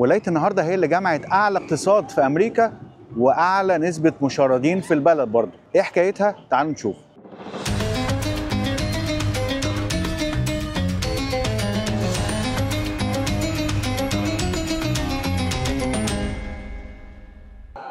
ولايه النهارده هي اللي جمعت اعلى اقتصاد في امريكا واعلى نسبه مشردين في البلد برضه. ايه حكايتها؟ تعالوا نشوف.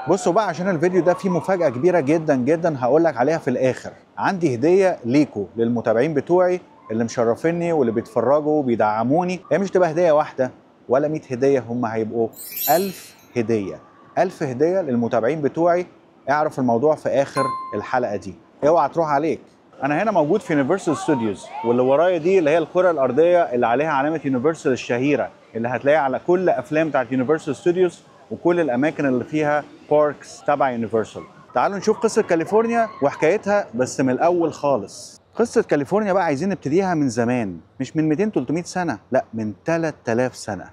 بصوا بقى، عشان الفيديو ده فيه مفاجأة كبيرة جدا جدا هقول لك عليها في الآخر. عندي هدية ليكوا للمتابعين بتوعي اللي مشرفيني واللي بيتفرجوا وبيدعموني. هي مش تبقى هدية واحدة ولا 100 هدية، هم هيبقوا 1000 هدية. 1000 هدية للمتابعين بتوعي. اعرف الموضوع في آخر الحلقة دي، اوعى تروح عليك. أنا هنا موجود في يونيفرسال ستوديوز، واللي ورايا دي اللي هي الكرة الأرضية اللي عليها علامة يونيفرسال الشهيرة اللي هتلاقيها على كل أفلام بتاعت يونيفرسال ستوديوز وكل الاماكن اللي فيها باركس تبع يونيفرسال. تعالوا نشوف قصه كاليفورنيا وحكايتها بس من الاول خالص. قصه كاليفورنيا بقى عايزين نبتديها من زمان، مش من 200 300 سنه، لا من 3000 سنه.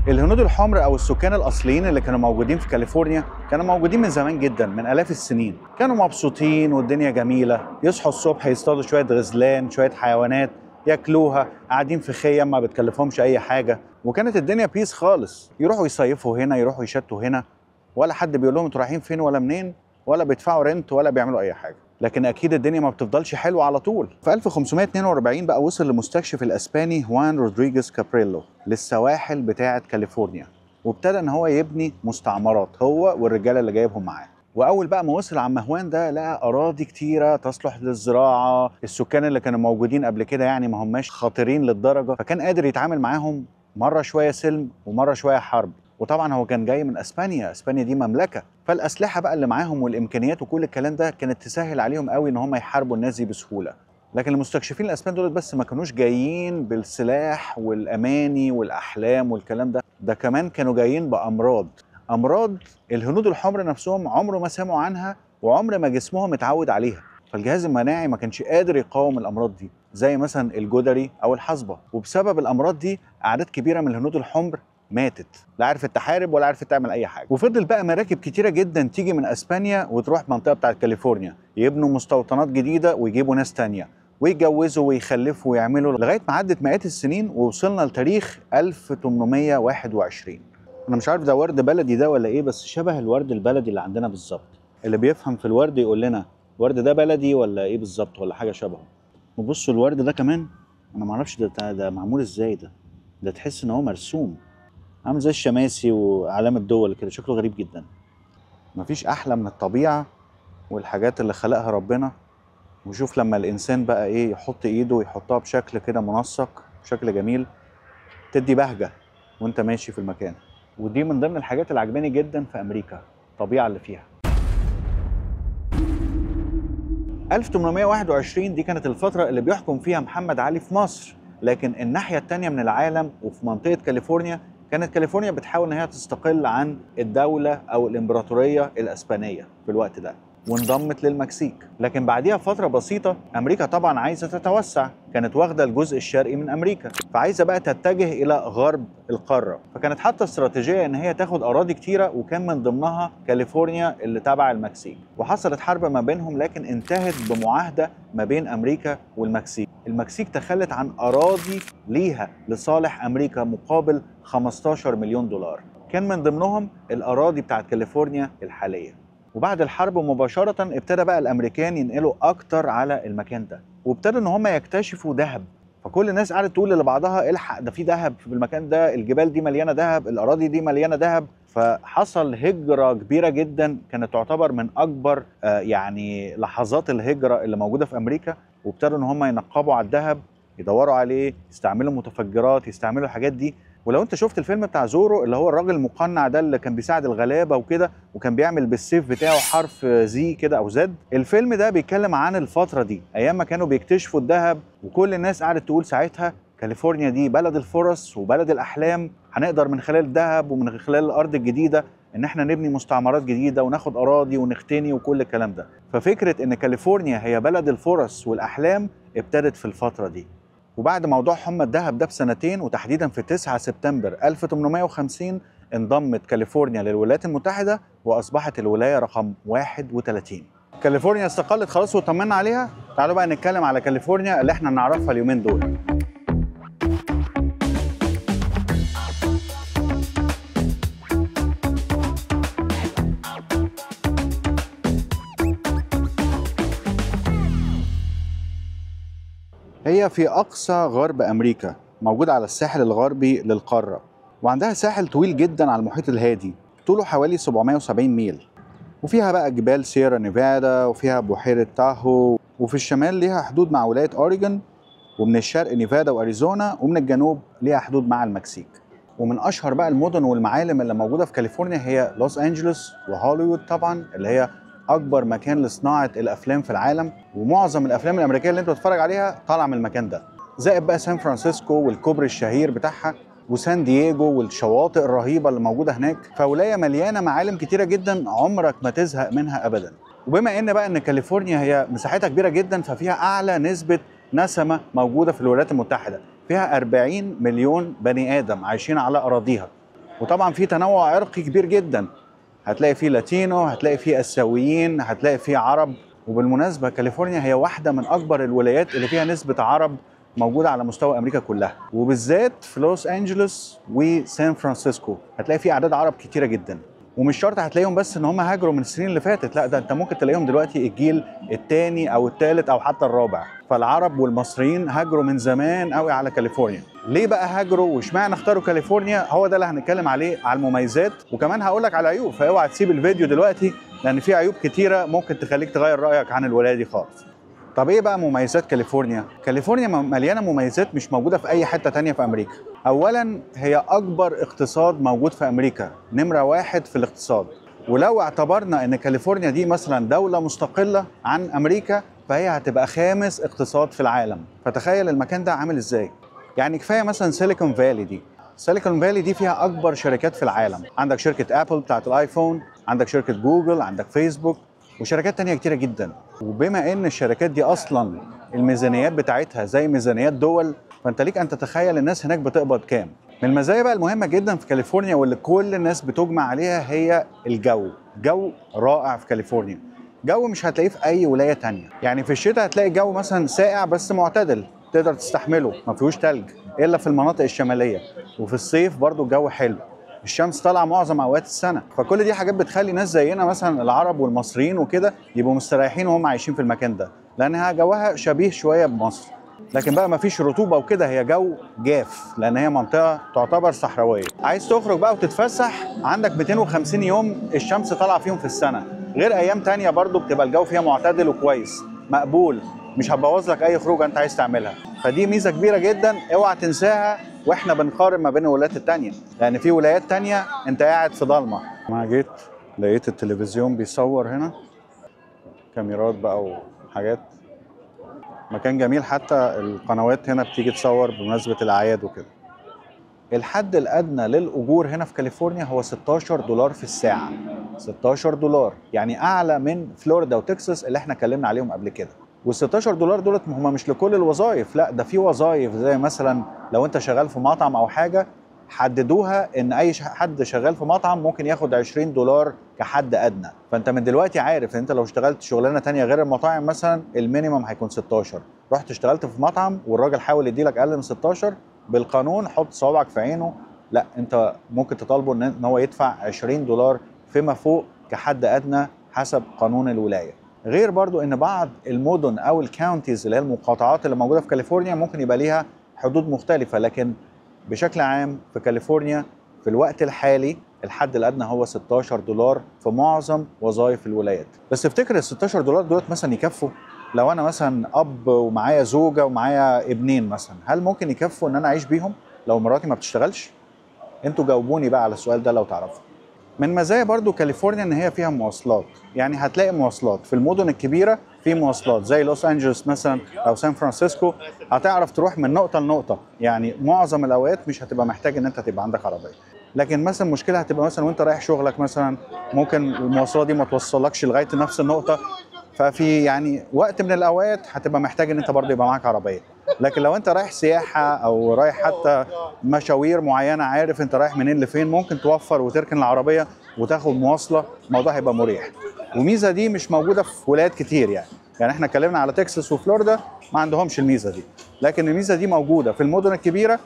الهنود الحمر او السكان الاصليين اللي كانوا موجودين في كاليفورنيا كانوا موجودين من زمان جدا، من الاف السنين. كانوا مبسوطين والدنيا جميله، يصحوا الصبح يصطادوا شويه غزلان، شويه حيوانات ياكلوها، قاعدين في خيم ما بتكلفهمش اي حاجه، وكانت الدنيا بيس خالص. يروحوا يصيفوا هنا، يروحوا يشتوا هنا، ولا حد بيقول لهم انتوا رايحين فين ولا منين، ولا بيدفعوا رنت ولا بيعملوا اي حاجه. لكن اكيد الدنيا ما بتفضلش حلوه على طول. في 1542 بقى وصل المستكشف الاسباني خوان رودريجيز كابريلو للسواحل بتاعه كاليفورنيا، وابتدى ان هو يبني مستعمرات هو والرجاله اللي جايبهم معاه. واول بقى ما وصل عم هوان ده لقى اراضي كتيره تصلح للزراعه. السكان اللي كانوا موجودين قبل كده يعني ما هماش خطيرين للدرجه، فكان قادر يتعامل معاهم مره شويه سلم ومره شويه حرب. وطبعا هو كان جاي من اسبانيا، اسبانيا دي مملكه، فالاسلحه بقى اللي معاهم والامكانيات وكل الكلام ده كانت تسهل عليهم قوي ان هم يحاربوا الناس دي بسهوله. لكن المستكشفين الاسبان دول بس ما كانوش جايين بالسلاح والاماني والاحلام والكلام ده كمان كانوا جايين بامراض. امراض الهنود الحمر نفسهم عمره ما سمعوا عنها وعمر ما جسمهم اتعود عليها، فالجهاز المناعي ما كانش قادر يقاوم الامراض دي، زي مثلا الجدري او الحصبه. وبسبب الامراض دي اعداد كبيره من الهنود الحمر ماتت، لا عرفت تحارب ولا عرفت تعمل اي حاجه. وفضل بقى مراكب كتيره جدا تيجي من اسبانيا وتروح منطقه بتاعت كاليفورنيا، يبنوا مستوطنات جديده ويجيبوا ناس تانية ويتجوزوا ويخلفوا ويعملوا، لغايه ما عدت مئات السنين ووصلنا لتاريخ 1821. انا مش عارف ده ورد بلدي ده ولا ايه، بس شبه الورد البلدي اللي عندنا بالظبط. اللي بيفهم في الورد يقول لنا الورد ده بلدي ولا ايه بالظبط، ولا حاجه شبهه. وبصوا الورد ده كمان، انا ما اعرفش ده معمول ازاي. ده تحس ان هو مرسوم، عامل زي الشماسي وعلامه دول كده، شكله غريب جدا. مفيش احلى من الطبيعه والحاجات اللي خلقها ربنا. وشوف لما الانسان بقى ايه يحط ايده ويحطها بشكل كده منسق، بشكل جميل، تدي بهجه وانت ماشي في المكان. ودي من ضمن الحاجات اللي عجباني جدا في امريكا، الطبيعه اللي فيها. 1821 دي كانت الفتره اللي بيحكم فيها محمد علي في مصر، لكن الناحيه الثانيه من العالم وفي منطقه كاليفورنيا كانت كاليفورنيا بتحاول ان هي تستقل عن الدوله او الامبراطوريه الاسبانيه في الوقت ده، وانضمت للمكسيك. لكن بعديها فترة بسيطة أمريكا طبعا عايزة تتوسع، كانت واخدة الجزء الشرقي من أمريكا، فعايزة بقى تتجه إلى غرب القارة، فكانت حاطة استراتيجية إن هي تاخد أراضي كتيرة وكان من ضمنها كاليفورنيا اللي تبع المكسيك. وحصلت حرب ما بينهم لكن انتهت بمعاهدة ما بين أمريكا والمكسيك. المكسيك تخلت عن أراضي ليها لصالح أمريكا مقابل 15 مليون دولار، كان من ضمنهم الأراضي بتاعت كاليفورنيا الحالية. وبعد الحرب مباشرة ابتدى بقى الأمريكان ينقلوا أكتر على المكان ده، وابتدوا إن هم يكتشفوا ذهب. فكل الناس قعدت تقول لبعضها الحق ده في ذهب في المكان ده، الجبال دي مليانة ذهب، الأراضي دي مليانة ذهب. فحصل هجرة كبيرة جدا كانت تعتبر من أكبر يعني لحظات الهجرة اللي موجودة في أمريكا. وابتدوا إن هم ينقبوا على الذهب، يدوروا عليه، يستعملوا متفجرات، يستعملوا الحاجات دي. ولو انت شفت الفيلم بتاع زورو اللي هو الراجل المقنع ده اللي كان بيساعد الغلابه وكده، وكان بيعمل بالسيف بتاعه حرف زي كده او زد، الفيلم ده بيتكلم عن الفتره دي ايام ما كانوا بيكتشفوا الذهب. وكل الناس قعدت تقول ساعتها كاليفورنيا دي بلد الفرص وبلد الاحلام، هنقدر من خلال الذهب ومن خلال الارض الجديده ان احنا نبني مستعمرات جديده وناخد اراضي ونختني وكل الكلام ده. ففكره ان كاليفورنيا هي بلد الفرص والاحلام ابتدت في الفتره دي. وبعد موضوع حمى الذهب ده بسنتين، وتحديدا في 9 سبتمبر 1850 انضمت كاليفورنيا للولايات المتحدة وأصبحت الولاية رقم 31. كاليفورنيا استقلت خلاص وطمنا عليها. تعالوا بقى نتكلم على كاليفورنيا اللي احنا نعرفها اليومين دول. هي في اقصى غرب امريكا، موجوده على الساحل الغربي للقاره، وعندها ساحل طويل جدا على المحيط الهادي، طوله حوالي 770 ميل، وفيها بقى جبال سيرا نيفادا، وفيها بحيره تاهو، وفي الشمال ليها حدود مع ولايه اوريجون، ومن الشرق نيفادا واريزونا، ومن الجنوب ليها حدود مع المكسيك. ومن اشهر بقى المدن والمعالم اللي موجوده في كاليفورنيا هي لوس انجلوس وهوليوود طبعا، اللي هي اكبر مكان لصناعه الافلام في العالم، ومعظم الافلام الامريكيه اللي انت بتتفرج عليها طالعه من المكان ده. زائد بقى سان فرانسيسكو والكوبري الشهير بتاعها، وسان دييجو والشواطئ الرهيبه اللي موجوده هناك. فولايه مليانه معالم كتيره جدا عمرك ما تزهق منها ابدا. وبما ان بقى ان كاليفورنيا هي مساحتها كبيره جدا، ففيها اعلى نسبه نسمه موجوده في الولايات المتحده، فيها 40 مليون بني ادم عايشين على اراضيها. وطبعا في تنوع عرقي كبير جدا، هتلاقي فيه لاتينو، هتلاقي فيه اسيويين، هتلاقي فيه عرب. وبالمناسبه كاليفورنيا هي واحده من اكبر الولايات اللي فيها نسبه عرب موجوده على مستوى امريكا كلها، وبالذات في لوس انجلوس وسان فرانسيسكو هتلاقي فيه اعداد عرب كتيره جدا. ومش شرط هتلاقيهم بس ان هم هاجروا من السنين اللي فاتت، لا ده انت ممكن تلاقيهم دلوقتي الجيل الثاني او الثالث او حتى الرابع. فالعرب والمصريين هاجروا من زمان قوي على كاليفورنيا. ليه بقى هاجروا واشمعنى اختاروا كاليفورنيا؟ هو ده اللي هنتكلم عليه، على المميزات، وكمان هقول لك على العيوب. فاوعى تسيب الفيديو دلوقتي لان في عيوب كتيره ممكن تخليك تغير رايك عن الولايه دي خالص. طب ايه بقى مميزات كاليفورنيا؟ كاليفورنيا مليانه مميزات مش موجوده في اي حته تانية في امريكا. اولا هي اكبر اقتصاد موجود في امريكا، نمره واحد في الاقتصاد. ولو اعتبرنا ان كاليفورنيا دي مثلا دوله مستقله عن امريكا، فهي هتبقى خامس اقتصاد في العالم. فتخيل المكان ده عامل ازاي. يعني كفايه مثلا سيليكون فالي دي. سيليكون فالي دي فيها اكبر شركات في العالم، عندك شركه ابل بتاعت الايفون، عندك شركه جوجل، عندك فيسبوك، وشركات تانية كتيرة جدا. وبما ان الشركات دي اصلا الميزانيات بتاعتها زي ميزانيات دول، فانت ليك ان تتخيل الناس هناك بتقبض كام. من المزايا بقى المهمة جدا في كاليفورنيا واللي كل الناس بتجمع عليها هي الجو. جو رائع في كاليفورنيا، جو مش هتلاقيه في اي ولاية تانية. يعني في الشتاء هتلاقي جو مثلا ساقع بس معتدل تقدر تستحمله، ما فيهوش تلج الا في المناطق الشمالية. وفي الصيف برضو الجو حلو، الشمس طالعه معظم اوقات السنه. فكل دي حاجات بتخلي ناس زينا مثلا العرب والمصريين وكده يبقوا مستريحين وهم عايشين في المكان ده، لانها جوها شبيه شويه بمصر. لكن بقى ما فيش رطوبه وكده، هي جو جاف لان هي منطقه تعتبر صحراويه. عايز تخرج بقى وتتفسح، عندك 250 يوم الشمس طالعه فيهم في السنه، غير ايام تانية برضو بتبقى الجو فيها معتدل وكويس مقبول، مش هتبوظ لك اي خروجه انت عايز تعملها. فدي ميزه كبيره جدا اوعى تنساها واحنا بنقارن ما بين الولايات التانية، لان في ولايات تانية انت قاعد في ضلمه. ما جيت لقيت التلفزيون بيصور هنا، كاميرات بقى وحاجات، مكان جميل. حتى القنوات هنا بتيجي تصور بمناسبه الاعياد وكده. الحد الادنى للاجور هنا في كاليفورنيا هو 16 دولار في الساعه. 16 دولار يعني اعلى من فلوريدا وتكساس اللي احنا اتكلمنا عليهم قبل كده. وال 16 دولار دولت هم مش لكل الوظائف، لا ده في وظائف زي مثلا لو انت شغال في مطعم او حاجه، حددوها ان اي حد شغال في مطعم ممكن ياخد 20 دولار كحد ادنى. فانت من دلوقتي عارف ان انت لو اشتغلت شغلانه تانية غير المطاعم مثلا المينيمم هيكون 16. رحت اشتغلت في مطعم والراجل حاول يديلك اقل من 16، بالقانون حط صوابعك في عينه، لا انت ممكن تطالبه ان هو يدفع 20 دولار فيما فوق كحد ادنى حسب قانون الولايه. غير برضو ان بعض المدن او الكاونتيز اللي هي المقاطعات اللي موجوده في كاليفورنيا ممكن يبقى ليها حدود مختلفه، لكن بشكل عام في كاليفورنيا في الوقت الحالي الحد الادنى هو 16 دولار في معظم وظائف الولايات. بس افتكر ال 16 دولار دولت مثلا يكفوا؟ لو انا مثلا اب ومعايا زوجه ومعايا ابنين مثلا، هل ممكن يكفوا ان انا اعيش بيهم لو مراتي ما بتشتغلش؟ انتوا جاوبوني بقى على السؤال ده لو تعرفوا. من مزايا برضو كاليفورنيا ان هي فيها مواصلات، يعني هتلاقي مواصلات في المدن الكبيره، في مواصلات زي لوس انجلوس مثلا او سان فرانسيسكو هتعرف تروح من نقطه لنقطه، يعني معظم الاوقات مش هتبقى محتاج ان انت تبقى عندك عربيه. لكن مثلا مشكله هتبقى مثلا وانت رايح شغلك مثلا ممكن المواصلات دي ما توصلكش لغايه نفس النقطه، ففي يعني وقت من الاوقات هتبقى محتاج ان انت برضه يبقى معاك عربيه. لكن لو انت رايح سياحه او رايح حتى مشاوير معينه، عارف انت رايح منين لفين، ممكن توفر وتركن العربيه وتاخد مواصله، الموضوع هيبقى مريح. وميزه دي مش موجوده في ولايات كتير، يعني احنا اتكلمنا على تكساس وفلوريدا ما عندهمش الميزه دي، لكن الميزه دي موجوده في المدن الكبيره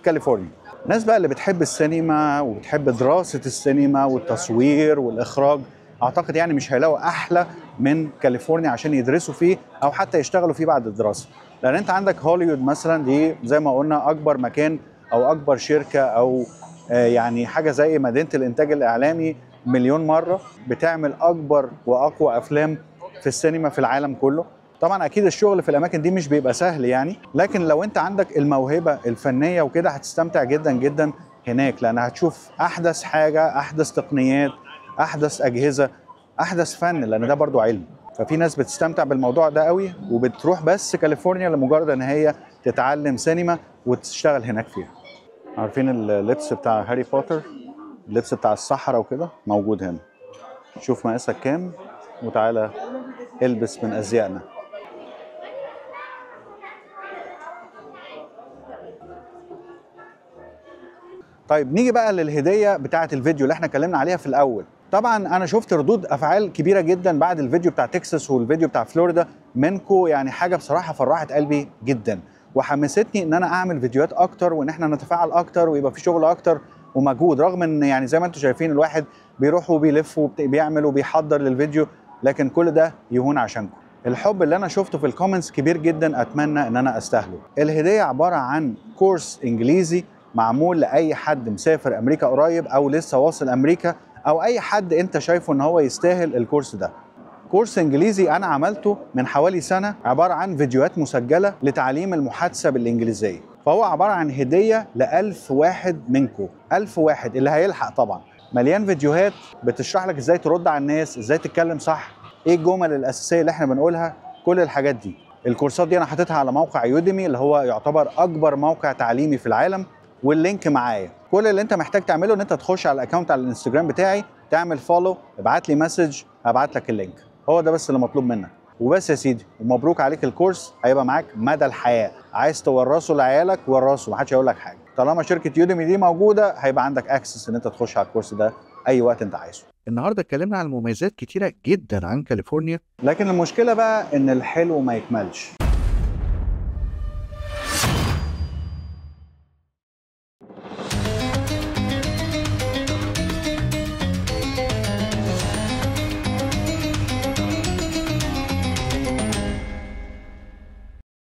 كاليفورنيا. الناس بقى اللي بتحب السينما وبتحب دراسه السينما والتصوير والاخراج، اعتقد يعني مش هيلاقوا احلى من كاليفورنيا عشان يدرسوا فيه او حتى يشتغلوا فيه بعد الدراسه. لان انت عندك هوليوود مثلا، دي زي ما قلنا اكبر مكان او اكبر شركه او يعني حاجه زي مدينه الانتاج الاعلامي مليون مره، بتعمل اكبر واقوى افلام في السينما في العالم كله. طبعا اكيد الشغل في الاماكن دي مش بيبقى سهل يعني، لكن لو انت عندك الموهبه الفنيه وكده هتستمتع جدا جدا هناك، لان هتشوف احدث حاجه، احدث تقنيات، احدث اجهزه، احدث فن، لان ده برضو علم. ففي ناس بتستمتع بالموضوع ده قوي وبتروح بس كاليفورنيا لمجرد ان هي تتعلم سينما وتشتغل هناك فيها. عارفين اللبس بتاع هاري بوتر، اللبس بتاع السحرة وكده موجود هنا. شوف مقاسك كام وتعالى البس من ازيائنا. طيب نيجي بقى للهديه بتاعه الفيديو اللي احنا اتكلمنا عليها في الاول. طبعا انا شفت ردود افعال كبيره جدا بعد الفيديو بتاع تكساس والفيديو بتاع فلوريدا منكو، يعني حاجه بصراحه فرحت قلبي جدا وحمستني ان انا اعمل فيديوهات اكتر وان احنا نتفاعل اكتر ويبقى في شغل اكتر ومجهود، رغم ان يعني زي ما انتم شايفين الواحد بيروح وبيلف وبيعمل وبيحضر للفيديو، لكن كل ده يهون عشانكم. الحب اللي انا شفته في الكومنتس كبير جدا، اتمنى ان انا استاهله. الهديه عباره عن كورس انجليزي معمول لاي حد مسافر امريكا قريب او لسه واصل امريكا، او اي حد انت شايفه ان هو يستاهل الكورس ده. كورس انجليزي انا عملته من حوالي سنه، عباره عن فيديوهات مسجله لتعليم المحادثه بالانجليزيه، فهو عباره عن هديه ل1000 واحد منكم، 1000 واحد اللي هيلحق طبعا. مليان فيديوهات بتشرح لك ازاي ترد على الناس، ازاي تتكلم صح، ايه الجمل الاساسيه اللي احنا بنقولها، كل الحاجات دي. الكورسات دي انا حاططها على موقع يوديمي اللي هو يعتبر اكبر موقع تعليمي في العالم، واللينك معايا. كل اللي انت محتاج تعمله ان انت تخش على الاكونت على الانستجرام بتاعي، تعمل فولو، ابعت لي مسج، هبعت لك اللينك. هو ده بس اللي مطلوب منك وبس يا سيدي، ومبروك عليك. الكورس هيبقى معاك مدى الحياه، عايز تورثه لعيالك ورثه، محدش هيقول لك حاجه. طالما شركه يوديمي دي موجوده هيبقى عندك اكسس ان انت تخش على الكورس ده اي وقت انت عايزه. النهارده اتكلمنا عن مميزات كتيرة جدا عن كاليفورنيا، لكن المشكله بقى ان الحلو ما يكملش.